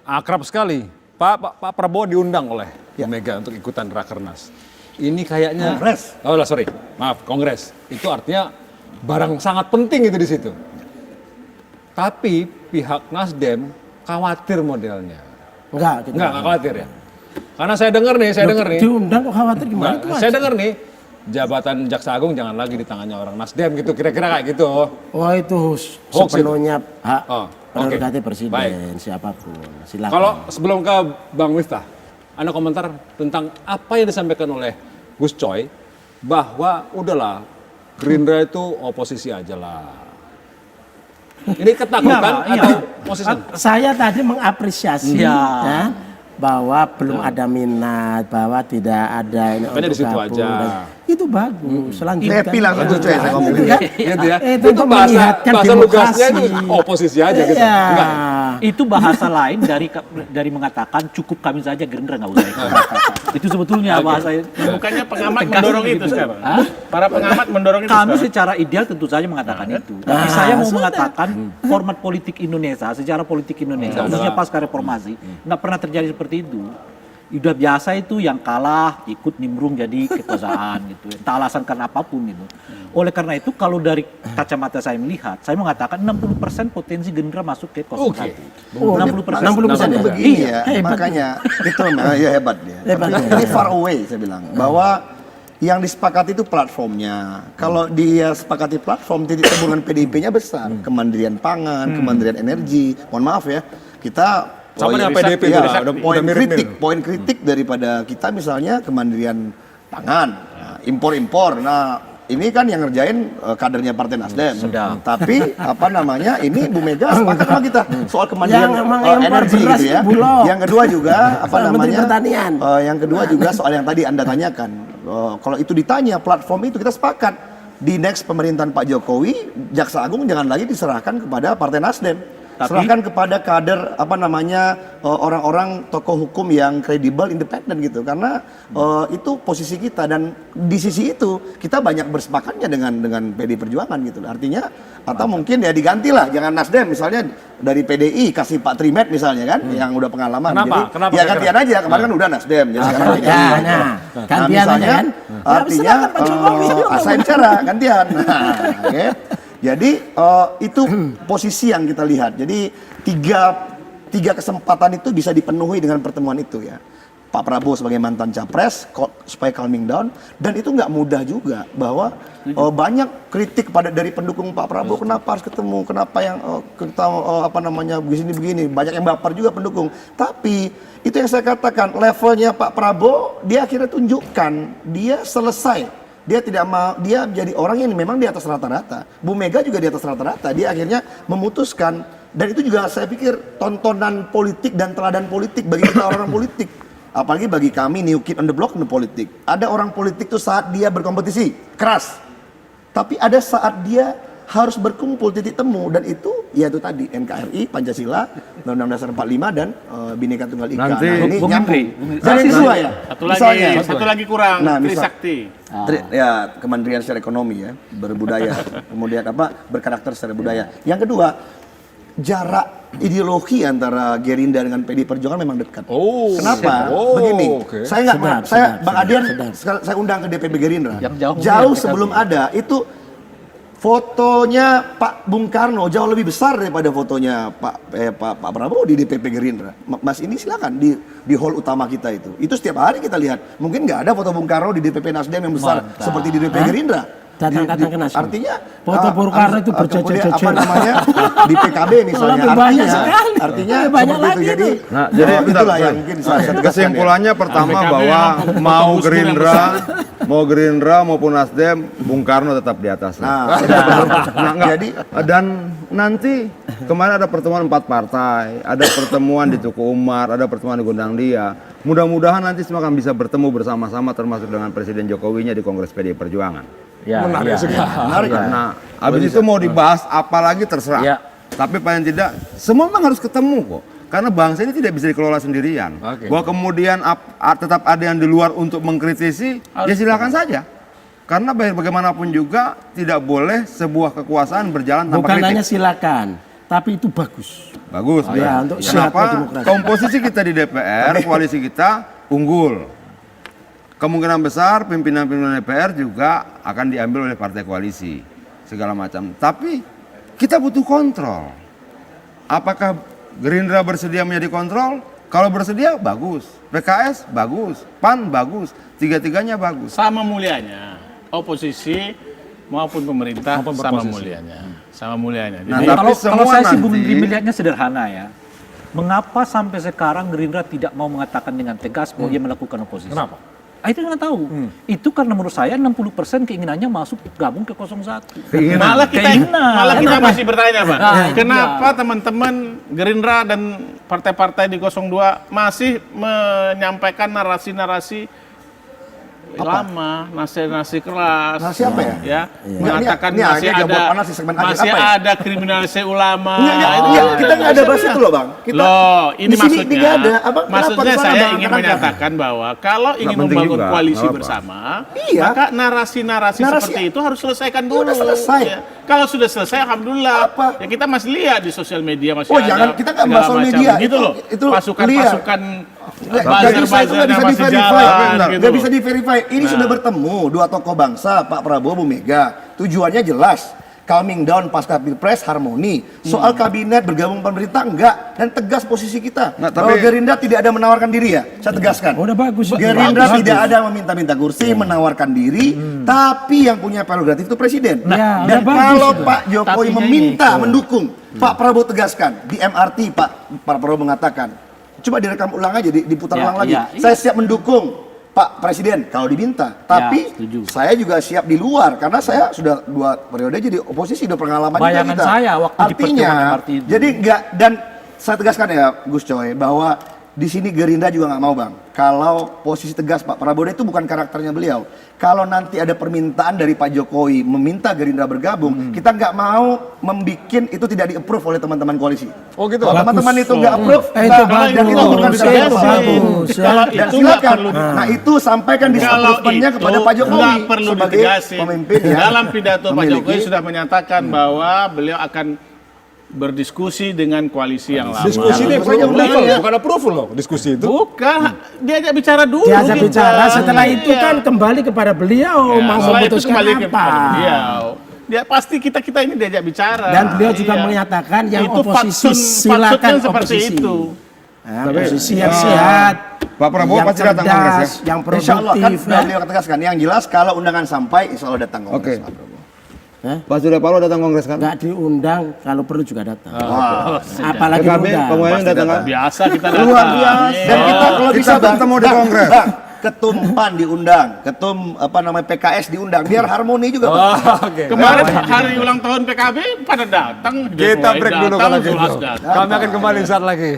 akrab sekali. Pak Prabowo diundang oleh Mega untuk ikutan Rakernas. Ini kayaknya Kongres. Oh, sorry. Maaf, Kongres. Itu artinya barang sangat penting itu di situ. Tapi pihak Nasdem khawatir modelnya. Enggak Khawatir ya. Karena saya dengar nih. Diundang kok khawatir gimana? Saya dengar nih, jabatan Jaksa Agung jangan lagi di tangannya orang Nasdem gitu, kira-kira kayak gitu. Wah itu Hoax sepenuhnya hak oke. prerogatif presiden, Baik. siapapun. Silakan. Kalau sebelum ke Bang Miftah, Anda komentar tentang apa yang disampaikan oleh Gus Coy, bahwa udahlah, Gerindra itu oposisi aja lah. Ini ketakutan atau posisi? Saya tadi mengapresiasi ya, bahwa belum ada minat, bahwa tidak ada ini Makanya di situ gabung. aja. Itu bagus. Selanjutnya Happy langsung tuh saya ngomong itu kan, Gitu ya. itu Itu untuk menyehatkan bahasa lugasnya demokrasi. itu oposisi aja gitu. Iya. Enggak. Itu bahasa lain dari mengatakan cukup kami saja Gerindra nggak usah ikut. Itu sebetulnya bahasa Bukannya pengamat tegas mendorong gitu. itu sekarang? Hah? Para pengamat mendorong itu Kami sekarang? secara ideal tentu saja mengatakan itu. Tapi saya mau mengatakan format politik Indonesia, sejarah politik Indonesia, khususnya pasca reformasi, nggak pernah terjadi seperti itu. Udah biasa itu yang kalah ikut nimbrung jadi kekuasaan gitu. Entah alasan karena apapun gitu. Oleh karena itu kalau dari kacamata saya melihat, saya mengatakan 60% potensi Gerindra masuk ke 01. Oke. 60%. 60%. Tapi ya? begini Iya, ya, hebat. makanya itu ya hebat dia. Hebat, Tapi ya. ini far away saya bilang bahwa yang disepakati itu platformnya. Kalau dia sepakati platform, titik temu dengan PDIP-nya besar. Kemandirian pangan, kemandirian energi. Mohon maaf ya, kita Sama dengan poin- PDIP ya, tuh lah, udah mirip-mirip. poin kritik daripada kita misalnya kemandirian pangan, nah, impor-impor. Nah, ini kan yang ngerjain kadernya Partai Nasdem. Tapi apa namanya? Ini Bu Mega sepakat sama kita soal kemandirian Yang emang impor energi beras gitu ya. itu Bulog. Yang kedua juga apa Menteri namanya? Pertanian. Yang kedua juga soal yang tadi Anda tanyakan. Kalau itu ditanya platform itu kita sepakat di next pemerintahan Pak Jokowi, Jaksa Agung jangan lagi diserahkan kepada Partai Nasdem. Serahkan kepada kader apa namanya orang-orang tokoh hukum yang kredibel, independen gitu. Karena itu posisi kita dan di sisi itu kita banyak bersepakatnya dengan PDI Perjuangan gitu. Artinya atau mungkin ya digantilah, jangan Nasdem misalnya dari PDI kasih Pak Trimet misalnya kan yang udah pengalaman. Kenapa? Jadi Kenapa ya gantian aja. Kemarin kan udah Nasdem. Jadi sekarang PDI. Gantian aja kan. Artinya silakan Pak Jokowi. saya bicara gantian. Nah, oke. Jadi itu posisi yang kita lihat. Jadi tiga kesempatan itu bisa dipenuhi dengan pertemuan itu ya. Pak Prabowo sebagai mantan capres supaya calming down, dan itu nggak mudah juga bahwa banyak kritik dari pendukung Pak Prabowo, kenapa harus ketemu, kenapa yang kita apa namanya begini, banyak yang baper juga pendukung. Tapi itu yang saya katakan, levelnya Pak Prabowo dia akhirnya tunjukkan dia selesai. Dia tidak mau, dia menjadi orang yang memang di atas rata-rata. Bu Mega juga di atas rata-rata. Dia akhirnya memutuskan, dan itu juga saya pikir tontonan politik dan teladan politik bagi kita orang politik. Apalagi bagi kami new kid on the block in the politik. Ada orang politik tuh saat dia berkompetisi keras, tapi ada saat dia harus berkumpul titik temu, dan itu yaitu tadi NKRI, Pancasila, Undang-Undang Dasar 45 dan Bhinneka Tunggal Ika. Nanti, Nah, ini Bung nyambung. Henry. Jadi siswa ya. Satu lagi kurang, Nah, Trisakti. Ya, Kementerian secara ekonomi ya, berbudaya, kemudian berkarakter secara budaya. Yang kedua, jarak ideologi antara Gerindra dengan PDI Perjuangan memang dekat. Kenapa? Begini, saya Bang Adian, saya undang ke DPP Gerindra. Yang jauh sebelum ada itu fotonya Pak Bung Karno jauh lebih besar daripada fotonya Pak Prabowo di DPP Gerindra. Mas, ini silakan di hall utama kita itu. Itu setiap hari kita lihat. Mungkin nggak ada foto Bung Karno di DPP Nasdem yang besar seperti di DPP Gerindra. Datang ke Nasdem. Artinya foto Bung Karno itu berjejer-jejer. apa namanya di PKB misalnya. Lebih banyak sekali. Artinya Banyak seperti itu. lagi Jadi jadi itulah yang mungkin saya tegaskan ya. kesimpulannya pertama bahwa mau Gerindra maupun Nasdem, Bung Karno tetap di atas. Jadi Dan nanti kemarin ada pertemuan 4 partai, ada pertemuan di Tuku Umar, ada pertemuan di Gondang Dia. Mudah-mudahan nanti semua akan bisa bertemu bersama-sama, termasuk dengan Presiden Jokowinya di Kongres PDI Perjuangan. Menarik sekali. Nah, habis itu mau dibahas apalagi terserah. Ya. Tapi paling tidak semua memang harus ketemu kok. Karena bangsa ini tidak bisa dikelola sendirian. Bahwa kemudian tetap ada yang di luar untuk mengkritisi, ya silakan saja. Karena bagaimanapun juga tidak boleh sebuah kekuasaan berjalan tanpa Bukan kritik. hanya silakan, tapi itu bagus. bagus. ya, untuk sehatnya Kenapa? demokrasi. Komposisi kita di DPR, koalisi kita unggul. Kemungkinan besar pimpinan-pimpinan DPR juga akan diambil oleh partai koalisi, segala macam. Tapi kita butuh kontrol. Apakah Gerindra bersedia menjadi kontrol? Kalau bersedia, bagus. PKS, bagus. PAN, bagus. Tiga-tiganya bagus. Sama mulianya. Oposisi maupun pemerintah Maupun sama berposisi. mulianya. Sama mulianya. Nah, Jadi, tapi Kalau semua saya sih nanti- Bung Giri melihatnya sederhana ya. Mengapa sampai sekarang Gerindra tidak mau mengatakan dengan tegas bahwa dia melakukan oposisi? Kenapa? Itu nggak tahu. Itu karena menurut saya 60% keinginannya masuk gabung ke 01. malah kita Keinginan. masih bertanya, Pak. Nah, Kenapa teman-teman Gerindra dan partai-partai di 02 masih menyampaikan narasi-narasi lama, nasi keras. Narasi apa ya? Ya, Ini- mengatakan ini masih hanya ada buat panas di segmen akhir masih apa ya? ada kriminalisasi ulama. Enggak, Itu ya, kan kita nggak ada bahas itu loh bang. Kita, Loh, ini di sini maksudnya, nggak ada. Abang, kenapa maksudnya kesana, saya Bang? ingin Kenapa? menyatakan bahwa kalau ingin penting membangun juga, koalisi nggak apa-apa. bersama, Iya. maka narasi-narasi Narasi- seperti itu harus selesaikan dulu. Udah selesai. Ya. Kalau sudah selesai, alhamdulillah. Apa? Ya kita masih lihat di sosial media masih Oh, ada. jangan, kita nggak segala bahas soal macam. media. Gitu loh. Itu Pasukan-pasukan Nggak bisa, itu buzzer-buzzernya nggak bisa masih di-verify. jalan. Gitu Nggak loh. bisa di-verify. Ini sudah bertemu dua tokoh bangsa, Pak Prabowo, Bu Mega. Tujuannya jelas. Calming down pasca pilpres, harmoni. Soal kabinet bergabung pemerintah enggak, dan tegas posisi kita. Nggak, Bahwa tapi- Gerindra tidak ada menawarkan diri ya, saya tegaskan. Udah bagus. Gerindra Bagus. tidak ada meminta-minta kursi, menawarkan diri, tapi yang punya prerogatif itu presiden. Nah, Dan udah bagus kalau itu. Pak Jokowi Tapinya meminta, ini. mendukung, Pak Prabowo tegaskan di MRT, Pak Prabowo mengatakan, coba direkam ulang aja, diputar Ya, ulang lagi. ya, Saya siap mendukung Pak Presiden kalau diminta, tapi setuju. saya juga siap di luar karena saya sudah 2 periode jadi oposisi, udah pengalaman juga Bayangan kita. saya waktu di Artinya, pertemuan MRT itu. jadi enggak, dan saya tegaskan ya Gus Coy bahwa di sini Gerindra juga nggak mau bang. Kalau posisi tegas Pak Prabowo itu bukan karakternya beliau. Kalau nanti ada permintaan dari Pak Jokowi meminta Gerindra bergabung, kita nggak mau membikin itu tidak di-approve oleh teman-teman koalisi. Oh gitu. Kalau teman-teman itu nggak approve, itu nggak- bagus. dan itu bukan Itu saya. bagus. Kalau Dan itu nggak silakan. perlu Nah itu sampaikan di Kalau statementnya itu kepada Pak Jokowi nggak perlu sebagai ditegasin. pemimpin ya. Dalam pidato Pak memiliki- Jokowi sudah menyatakan bahwa beliau akan berdiskusi dengan koalisi yang lama. Diskusi ini Tentu saja approval, boleh. bukan approval loh diskusi itu. Bukan, diajak bicara dulu. Diajak kita. bicara, setelah itu Iya. kan kembali kepada beliau Ya, mau setelah itu memutuskan kembali apa. kepada beliau. Dia pasti kita ini diajak bicara. Dan beliau juga Iya. menyatakan yang Itu oposisi fatsun- silakan fatsutnya seperti oposisi. itu. Nah, posisi yang sehat, Pak Prabowo yang pasti datang cerdas, Kongres ya? yang Insya Allah kan produktif. sudah ya. beliau tegaskan. Yang jelas kalau undangan sampai, Insya Allah datang Kongres. Oke. Pak Prabowo. Pak Surya Paloh datang Kongres kan? Nggak diundang, kalau perlu juga datang. Wah, Apalagi PKB, diundang. Pak Muhaymin datang kan? Biasa kita luar datang. biasa. Dan kita kalau Kita bisa Bang, bertemu di Bang, Kongres. Bang, ketum PAN diundang, ketum PKS diundang, biar harmoni juga. Bang. Oh, oke. Kemarin hari ulang tahun PKB pada datang. Kita Jokowi break dulu datang, kalau gitu. Zulhas datang. Kami akan kembali saat lagi.